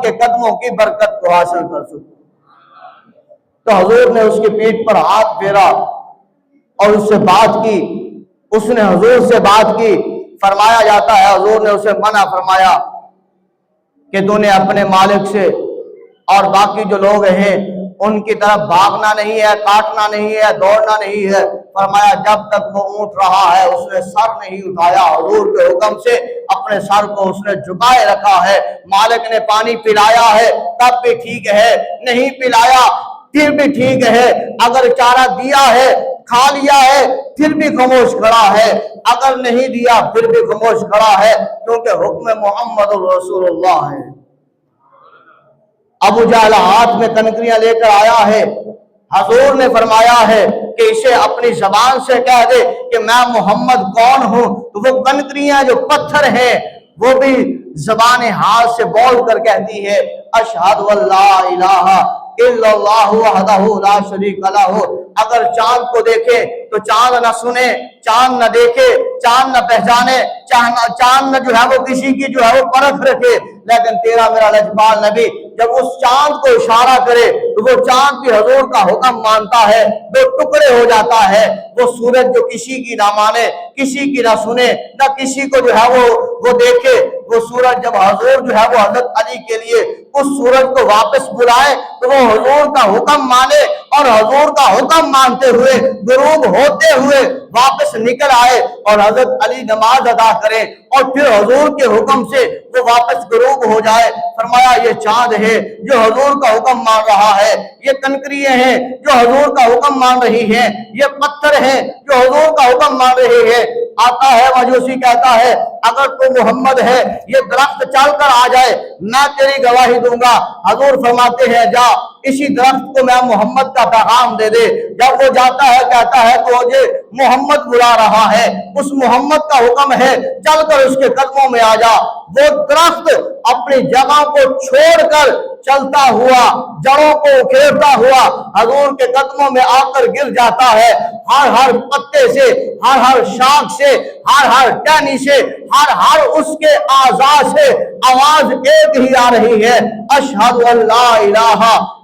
کے قدموں کی برکت کو حاصل کر سکوں۔ تو حضور نے اس کی پیٹھ پر ہاتھ پھیرا اور اس سے بات کی، اس نے حضور سے بات کی۔ فرمایا جاتا ہے حضور نے اسے منع فرمایا کہ تو نے اپنے مالک سے اور باقی جو لوگ ہیں ان کی طرف بھاگنا نہیں ہے، کاٹنا نہیں ہے، دوڑنا نہیں ہے۔ فرمایا جب تک وہ اونٹ رہا ہے اس نے سر نہیں اٹھایا، حضور کے حکم سے اپنے سر کو اس نے جھکائے رکھا ہے۔ مالک نے پانی پلایا ہے تب بھی ٹھیک ہے، نہیں پلایا پھر بھی ٹھیک ہے، اگر چارہ دیا ہے کھا لیا ہے پھر بھی خاموش کھڑا ہے، اگر نہیں دیا پھر بھی خاموش کھڑا ہے، کیونکہ حکم محمد رسول اللہ ہے۔ ابو جہل ہاتھ میں کنکریاں لے کر آیا ہے، حضور نے فرمایا ہے کہ اسے اپنی زبان سے کہہ دے کہ میں محمد کون ہوں، تو وہ کنکریاں جو پتھر ہیں وہ بھی زبان حال سے بول کر کہتی ہے اشہد واللہ الہ الا اللہ وحدہ لا شریک لہ۔ اگر چاند کو دیکھے تو چاند نہ سنے، چاند نہ دیکھے، چاند نہ پہچانے، چاند نہ جو ہے وہ کسی کی جو ہے وہ پرکھ رکھے، لیکن تیرا میرا لجپال نبی جب اس چاند کو اشارہ کرے تو وہ چاند بھی حضور کا حکم مانتا ہے، وہ ٹکڑے ہو جاتا ہے۔ وہ سورج جو کسی کی نہ مانے، کسی کی نہ سنے، نہ کسی کو جو ہے وہ دیکھے، وہ سورج جب حضور جو ہے وہ حضرت علی کے لیے اس سورج کو واپس بلائے تو وہ حضور کا حکم مانے اور حضور کا حکم مانتے ہوئے غروب ہوتے ہوئے واپس نکل آئے اور حضرت علی نماز ادا کرے اور پھر حضور کے حکم سے وہ واپس غروب ہو جائے۔ فرمایا یہ چاند ہے جو حضور کا حکم مان رہا ہے، یہ کنکریاں ہیں جو حضور کا حکم مان رہی ہیں، یہ پتھر ہیں جو حضور کا حکم مان رہے ہیں۔ آتا ہے مجوسی کہتا ہے اگر تو محمد ہے یہ درخت چل کر آ جائے میں تیری گواہی دوں گا۔ حضور فرماتے ہیں جا اسی درخت کو میں محمد کا پیغام دے دے۔ جب وہ جاتا ہے کہتا ہے تو مجھے محمد بلا رہا ہے، اس محمد کا حکم ہے چل کر اس کے قدموں میں آ جا۔ وہ درخت اپنی جگہ کو چھوڑ کر چلتا ہوا، جڑوں کو اکھیڑتا ہوا حضور کے قدموں میں آ کر گر جاتا ہے۔ ہر پتے سے، ہر شاخ سے، ہر ٹہنی سے، ہر اس کے اعضاء سے آواز ایک ہی آ رہی ہے اشہد ان لا الہ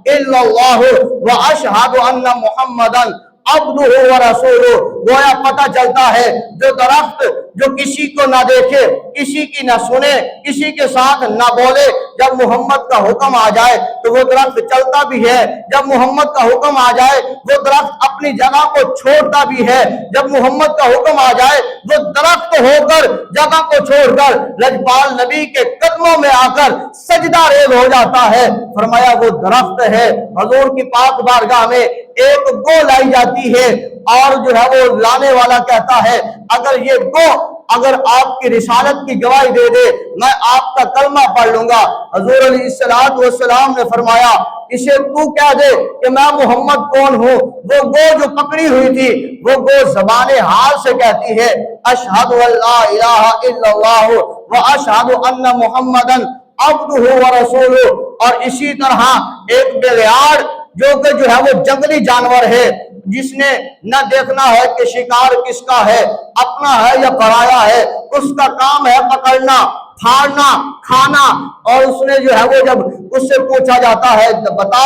الا اللہ و اشہد ان محمدن عبدہ و رسولہ۔ گویا پتہ چلتا ہے جو درخت جو کسی کو نہ دیکھے، کسی کی نہ سنے، کسی کے ساتھ نہ بولے، جب محمد کا حکم آ جائے تو وہ درخت چلتا بھی ہے، جب محمد کا حکم آ جائے وہ درخت اپنی جگہ کو چھوڑتا بھی ہے، جب محمد کا حکم آ جائے وہ درخت ہو کر جگہ کو چھوڑ کر لجپال نبی کے قدموں میں آ کر سجدہ ریز ہو جاتا ہے۔ فرمایا وہ درخت ہے، حضور کی پاک بارگاہ میں ایک گو لائی جاتی ہے اور جو ہے وہ لانے والا کہتا ہے اگر یہ گو اگر آپ کی رسالت کی گواہی دے دے میں آپ کا کلمہ پڑھ لوں گا۔ حضور علیہ السلام نے فرمایا اسے تو کہہ دے کہ میں محمد کون ہوں۔ وہ گو جو پکڑی ہوئی تھی وہ گو زبان حال سے کہتی ہے اشہد ان لا الہ الا اللہ و اشہد ان محمدن عبدہ و رسولہ۔ اور اسی طرح ایک بغیاڑ جو ہے وہ جنگلی جانور ہے جس نے نہ دیکھنا ہے کہ شکار کس کا ہے، اپنا ہے یا پرایا ہے، اس کا کام ہے پکڑنا، پھاڑنا، کھانا۔ اور اس نے جو ہے وہ جب اس سے پوچھا جاتا ہے بتا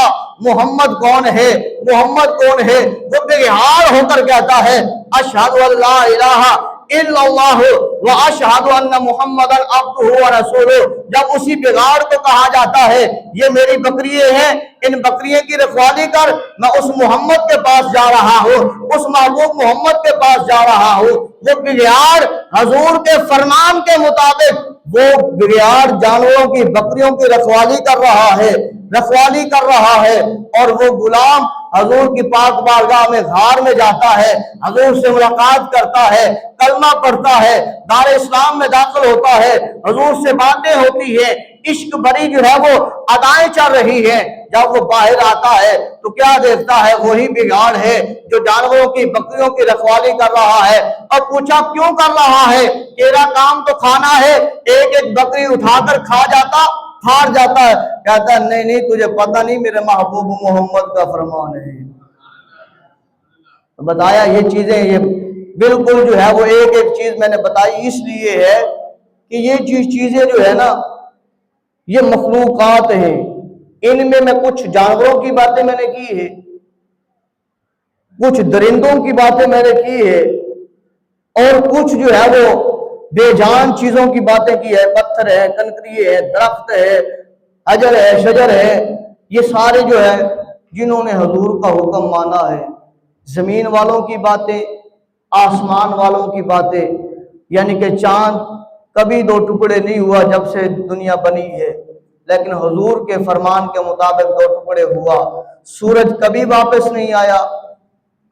محمد کون ہے، محمد کون ہے، وہ بغیاڑ ہو کر کہتا ہے اشہد ان لا الہ الا اللہ و اشہد ان محمدن عبدہ و رسولہ۔ جب اسی بغیاڑ کو کہا جاتا ہے یہ میری بکریے ہیں، ان بکریے کی رکھوالی کر، میں اس محمد کے پاس جا رہا ہوں، اس محبوب محمد کے پاس جا رہا ہوں۔ وہ بغیاڑ حضور کے فرمان کے مطابق وہ بغیاڑ جانوروں کی بکریوں کی رکھوالی کر رہا ہے اور وہ غلام حضور کی پاک بارگاہ میں غار میں جاتا ہے، حضور سے ملاقات کرتا ہے، کلمہ پڑھتا ہے، دار اسلام میں داخل ہوتا ہے، حضور سے باتیں ہوتی ہیں، عشق بری جو ہے وہ ادائیں چل رہی ہیں۔ جب وہ باہر آتا ہے تو کیا دیکھتا ہے وہی بگاڑ ہے جو جانوروں کی بکریوں کی رکھوالی کر رہا ہے۔ اور پوچھا کیوں کر رہا ہے؟ تیرا کام تو کھانا ہے، ایک ایک بکری اٹھا کر کھا جاتا، پھاڑ جاتا ہے۔ کہتا ہے نہیں تجھے پتہ نہیں میرے محبوب محمد کا فرمان ہے۔ بتایا یہ چیزیں یہ بالکل جو ہے وہ ایک ایک چیز میں نے بتائی اس لیے ہے کہ یہ چیزیں جو ہے نا یہ مخلوقات ہیں، ان میں کچھ جانوروں کی باتیں میں نے کی ہے، کچھ درندوں کی باتیں میں نے کی ہے، اور کچھ جو ہے وہ بے جان چیزوں کی باتیں کی ہے، پتھر ہے، کنکری ہے، درخت ہے، حجر ہے، شجر ہے، یہ سارے جو ہے جنہوں نے حضور کا حکم مانا ہے۔ زمین والوں کی باتیں، آسمان والوں کی باتیں، یعنی کہ چاند کبھی دو ٹکڑے نہیں ہوا جب سے دنیا بنی ہے، لیکن حضور کے فرمان کے مطابق دو ٹکڑے ہوا۔ سورج کبھی واپس نہیں آیا،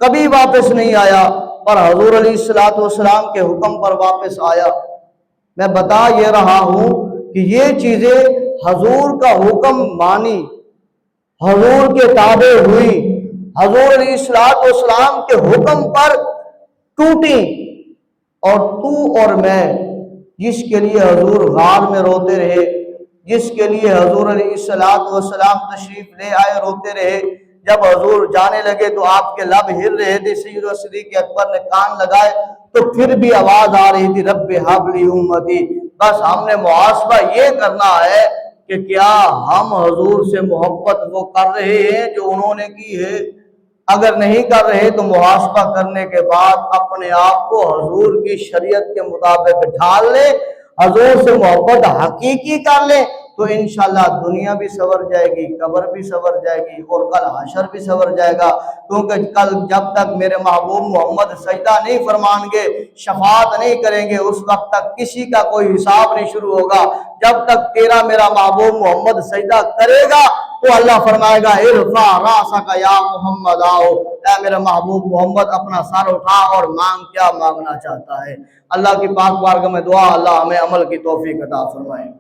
کبھی واپس نہیں آیا، پر حضور علیہ السلام کے حکم پر واپس آیا۔ میں بتا یہ رہا ہوں کہ یہ چیزیں حضور کا حکم مانی، حضور کے تابع ہوئی، حضور علیہ السلام کے حکم پر ٹوٹی، اور تو اور میں جس کے لیے حضور غار میں روتے رہے، جس کے لیے حضور علیہ السلام تشریف لے آئے روتے رہے، جب حضور جانے لگے تو آپ کے لب ہل رہے تھے، سیدنا صدیق اکبر نے کان لگائے تو پھر بھی آواز آ رہی تھی، رب ہب لی امتی۔ بس ہم نے محاسبہ یہ کرنا ہے کہ کیا ہم حضور سے محبت وہ کر رہے ہیں جو انہوں نے کی ہے؟ اگر نہیں کر رہے تو محاسبہ کرنے کے بعد اپنے آپ کو حضور کی شریعت کے مطابق ڈھال لے، حضور سے محبت حقیقی کر لے، تو انشاءاللہ دنیا بھی سنور جائے گی، قبر بھی سنور جائے گی، اور کل حشر بھی سنور جائے گا۔ کیونکہ کل جب تک میرے محبوب محمد سجدہ نہیں فرمائیں گے، شفاعت نہیں کریں گے، اس وقت تک کسی کا کوئی حساب نہیں شروع ہوگا۔ جب تک تیرا میرا محبوب محمد سجدہ کرے گا تو اللہ فرمائے گا ارفع راسک یا محمد، آؤ اے میرا محبوب محمد اپنا سر اٹھا اور مانگ، کیا مانگنا چاہتا ہے۔ اللہ کی پاک بارگاہ میں دعا، اللہ ہمیں عمل کی توفیق عطا فرمائے۔